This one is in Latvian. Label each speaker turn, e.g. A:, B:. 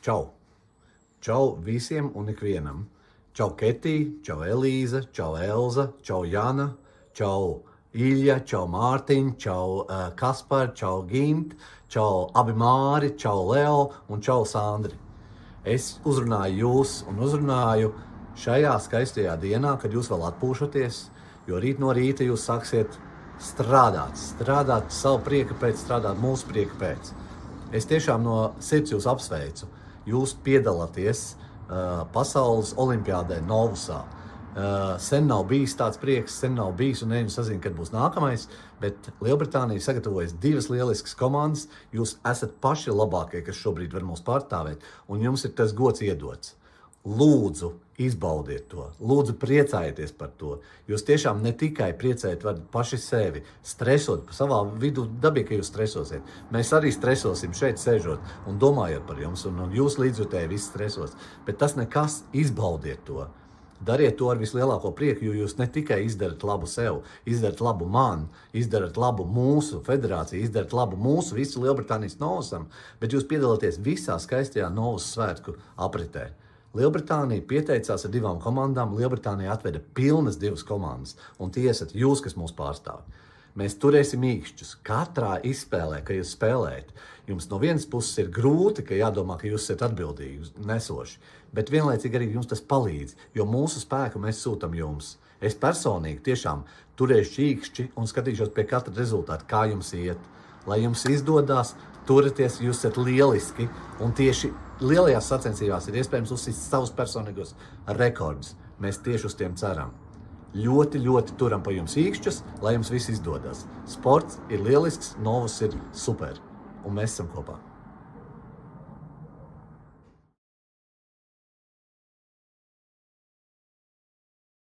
A: Čau! Čau visiem un ikvienam! Čau Ketī, čau Elīza, čau Elza, čau Jana, čau Ilja, čau Mārtiņ, čau Kaspar, čau Gint, čau abi Māri, čau Leo un čau Sandri. Es uzrunāju jūs un uzrunāju šajā skaistajā dienā, kad jūs vēl atpūšaties, jo rīt no rīta jūs sāksiet strādāt savu prieka pēc, strādāt mūsu prieka pēc. Es tiešām no sirds jūs apsveicu. Jūs piedalāties pasaules olimpiādē Novusā. Sen nav bijis tāds prieks, sen nav bijis un nevienu sazinu, kad būs nākamais, bet Lielbritānija sagatavojas 2 lieliskas komandas. Jūs esat paši labākie, kas šobrīd var mūs pārstāvēt, un jums ir tas gods iedots. Lūdzu, izbaudiet to. Lūdzu, priecājieties par to. Jūs tiešām ne tikai priecājat varat paši sevi, stresot savā vidū, dabīgi, ka jūs stresosiet. Mēs arī stresosim šeit sēžot un domājot par jums, un jūs līdzjutēji visi stresos. Bet tas nekas, izbaudiet to. Dariet to ar vislielāko prieku, jo jūs ne tikai izdarat labu sev, izdarat labu man, izdarat labu mūsu federāciju, izdarat labu mūsu visu Lielbritānijas Novusam, bet jūs piedalāties visā skaistajā Novus svētku apritē. Lielbritānija pieteicās ar 2 komandām, Lielbritānija atveda pilnas 2 komandas, un tie esat jūs, kas mūs pārstāv. Mēs turēsim īkšķus katrā izspēlē, ka jūs spēlējat. Jums no vienas puses ir grūti, ka jādomā, ka jūs esat atbildīgi, nesoši, bet vienlaicīgi arī jums tas palīdz, jo mūsu spēku mēs sūtam jums. Es personīgi tiešām turēšu īkšķi un skatīšos pie katra rezultāta, kā jums iet. Lai jums izdodās, turieties, jūs esat lieliski, un tieši lielajās sacensībās ir iespējams uzsist savus personīgos rekordus. Mēs tieši uz tiem ceram. Ļoti, ļoti turam pa jums īkšķus, lai jums viss izdodas. Sports ir lielisks, Novus ir super, un mēs esam kopā.